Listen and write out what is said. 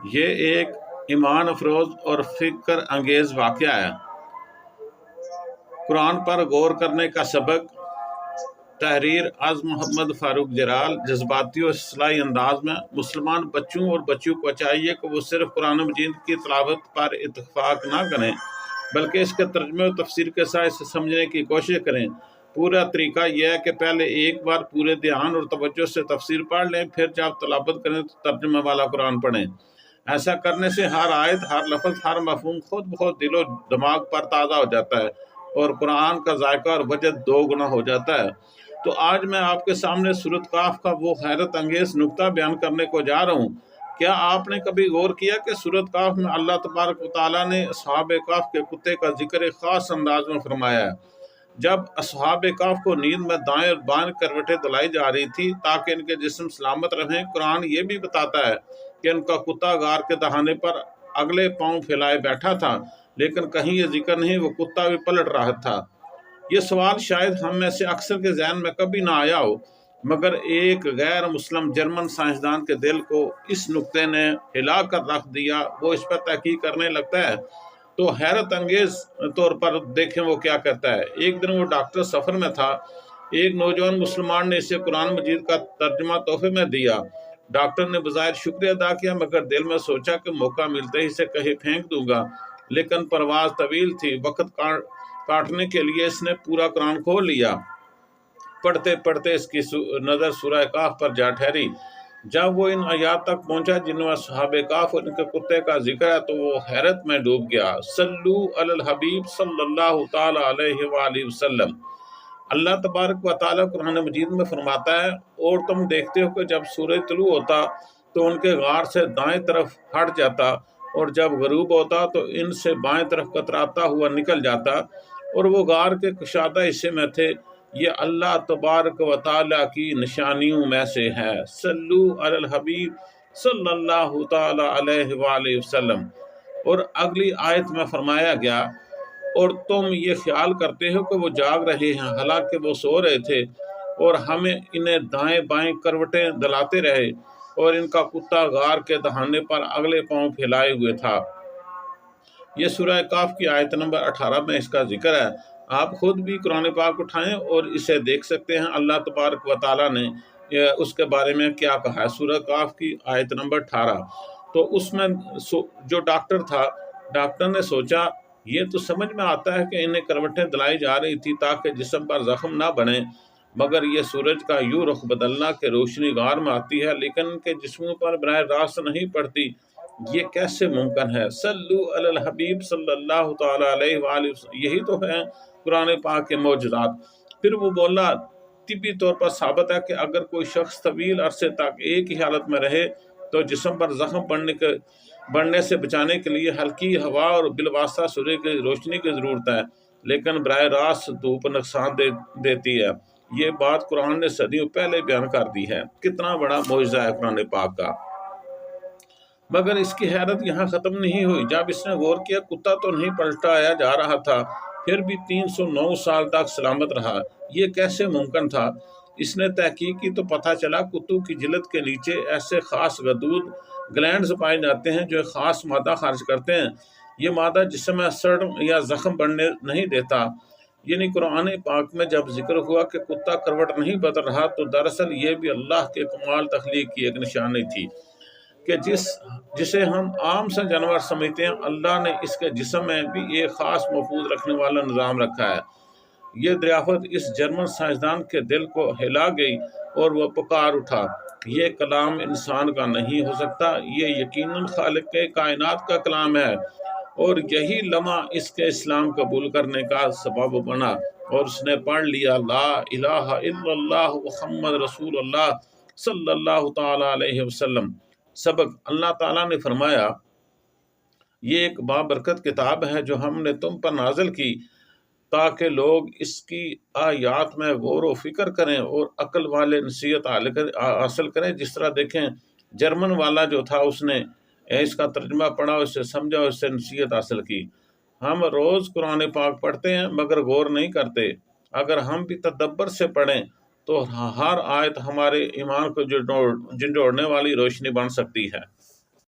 یہ ایک ایمان افروز اور فکر انگیز واقعہ ہے۔ قرآن پر غور کرنے کا سبق۔ تحریر از محمد فاروق جلال۔ جذباتی اور اصلاحی انداز میں مسلمان بچوں اور بچیوں کو چاہیے کہ وہ صرف قرآن مجید کی تلاوت پر اتفاق نہ کریں بلکہ اس کے ترجمے اور تفسیر کے ساتھ اسے سمجھنے کی کوشش کریں۔ پورا طریقہ یہ ہے کہ پہلے ایک بار پورے دھیان اور توجہ سے تفسیر پڑھ لیں، پھر جب تلاوت کریں تو ترجمہ والا قرآن پڑھیں۔ ایسا کرنے سے ہر آیت، ہر لفظ، ہر مفہوم خود بخود دل و دماغ پر تازہ ہو جاتا ہے اور قرآن کا ذائقہ اور وجد دو گنا ہو جاتا ہے۔ تو آج میں آپ کے سامنے سورۃ کاف کا وہ حیرت انگیز نکتہ بیان کرنے کو جا رہا ہوں۔ کیا آپ نے کبھی غور کیا کہ سورۃ کاف میں اللہ تبارک و تعالیٰ نے اصحاب کاف کے کتے کا ذکر ایک خاص انداز میں فرمایا ہے؟ جب اصحاب کاف کو نیند میں دائیں اور بائیں کروٹیں دلائی جا رہی تھی تاکہ ان کے جسم سلامت رہیں، قرآن یہ بھی بتاتا ہے کہ ان کا کتا غار کے دہانے پر اگلے پاؤں پھیلائے بیٹھا تھا، لیکن کہیں یہ ذکر نہیں وہ کتا بھی پلٹ رہا تھا۔ یہ سوال شاید ہم میں سے اکثر کے ذہن میں کبھی نہ آیا ہو، مگر ایک غیر مسلم جرمن سائنسدان کے دل کو اس نکتے نے ہلا کر رکھ دیا۔ وہ اس پر تحقیق کرنے لگتا ہے تو حیرت انگیز طور پر دیکھیں وہ کیا کرتا ہے۔ ایک دن وہ ڈاکٹر سفر میں تھا، ایک نوجوان مسلمان نے اسے قرآن مجید کا ترجمہ تحفے میں دیا۔ ڈاکٹر نے بظاہر شکریہ ادا کیا مگر دل میں سوچا کہ موقع ملتے ہی اسے کہیں پھینک دوں گا، لیکن پرواز طویل تھی۔ وقت کاٹنے کے لیے اس نے پورا قرآن کھول لیا۔ پڑھتے پڑھتے اس کی نظر سورہ کاف پر جا ٹھہری۔ جب وہ ان آیات تک پہنچا جن میں اصحاب کاف اور ان کے کتے کا ذکر ہے تو وہ حیرت میں ڈوب گیا۔ صلو علی الحبیب صلی اللہ تعالی علیہ وآلہ وسلم۔ اللہ تبارک و تعالیٰ قرآن مجید میں فرماتا ہے، اور تم دیکھتے ہو کہ جب سورج طلوع ہوتا تو ان کے غار سے دائیں طرف ہٹ جاتا اور جب غروب ہوتا تو ان سے بائیں طرف کتراتا ہوا نکل جاتا، اور وہ غار کے کشادہ حصے میں تھے۔ یہ اللہ تبارک و تعالیٰ کی نشانیوں میں سے ہے۔ صلو علی الحبیب صلی اللہ تعالی علیہ وآلہ وسلم۔ اور اگلی آیت میں فرمایا گیا، اور تم یہ خیال کرتے ہو کہ وہ جاگ رہے ہیں حالانکہ وہ سو رہے تھے، اور ہمیں انہیں دائیں بائیں کروٹیں دلاتے رہے اور ان کا کتا غار کے دہانے پر اگلے پاؤں پھیلائے ہوئے تھا۔ یہ سورہ کاف کی آیت نمبر 18 میں اس کا ذکر ہے۔ آپ خود بھی قرآن پاک اٹھائیں اور اسے دیکھ سکتے ہیں اللہ تبارک و تعالیٰ نے اس کے بارے میں کیا کہا ہے۔ سورہ کاف کی آیت نمبر 18۔ تو اس میں جو ڈاکٹر تھا، ڈاکٹر نے سوچا یہ تو سمجھ میں آتا ہے کہ انہیں کروٹیں دلائی جا رہی تھی تاکہ جسم پر زخم نہ بنے، مگر یہ سورج کا یوں رخ بدلنا کہ روشنی غار میں آتی ہے لیکن ان کے جسموں پر براہ راست نہیں پڑتی، یہ کیسے ممکن ہے؟ صلو علی الحبیب صلی اللہ تعالی علیہ وآلہ وسلم۔ یہی تو ہے قرآن پاک کے معجزات۔ پھر وہ بولا، طبی طور پر ثابت ہے کہ اگر کوئی شخص طویل عرصے تک ایک ہی حالت میں رہے تو جسم پر زخم بڑھنے سے بچانے کے لیے ہلکی ہوا اور بالواسطہ سورج کی روشنی کی ضرورت ہے، لیکن براہ راست دھوپ نقصان دیتی ہے۔ یہ بات قرآن نے صدیوں پہلے بیان کر دی ہے۔ کتنا بڑا معجزہ ہے قرآن پاک کا۔ مگر اس کی حیرت یہاں ختم نہیں ہوئی۔ جب اس نے غور کیا کتا تو نہیں پلٹایا جا رہا تھا، پھر بھی 309 سال تک سلامت رہا، یہ کیسے ممکن تھا؟ اس نے تحقیق کی تو پتہ چلا کتوں کی جلد کے نیچے ایسے خاص غدود گلینڈز پائے جاتے ہیں جو ایک خاص مادہ خارج کرتے ہیں۔ یہ مادہ جسم میں سڑ یا زخم بڑھنے نہیں دیتا۔ یعنی قرآن پاک میں جب ذکر ہوا کہ کتا کروٹ نہیں بدل رہا تو دراصل یہ بھی اللہ کے کمال تخلیق کی ایک نشانی تھی کہ جسے ہم عام سے جانور سمجھتے ہیں، اللہ نے اس کے جسم میں بھی ایک خاص محفوظ رکھنے والا نظام رکھا ہے۔ یہ دریافت اس جرمن سائنسدان کے دل کو ہلا گئی اور وہ پکار اٹھا، یہ کلام انسان کا نہیں ہو سکتا، یہ یقیناً خالق کائنات کا کلام ہے۔ اور یہی لمحہ اس کے اسلام قبول کرنے کا سبب بنا اور اس نے پڑھ لیا لا الہ الا اللہ محمد رسول اللہ صلی اللہ تعالی علیہ وسلم۔ سبق: اللہ تعالیٰ نے فرمایا، یہ ایک بابرکت کتاب ہے جو ہم نے تم پر نازل کی تاکہ لوگ اس کی آیات میں غور و فکر کریں اور عقل والے نصیحت حاصل کریں۔ جس طرح دیکھیں جرمن والا جو تھا اس نے اس کا ترجمہ پڑھا، اس سے سمجھا، اس سے نصیحت حاصل کی۔ ہم روز قرآن پاک پڑھتے ہیں مگر غور نہیں کرتے۔ اگر ہم بھی تدبر سے پڑھیں تو ہر آیت ہمارے ایمان کو جھنجھوڑنے والی روشنی بن سکتی ہے۔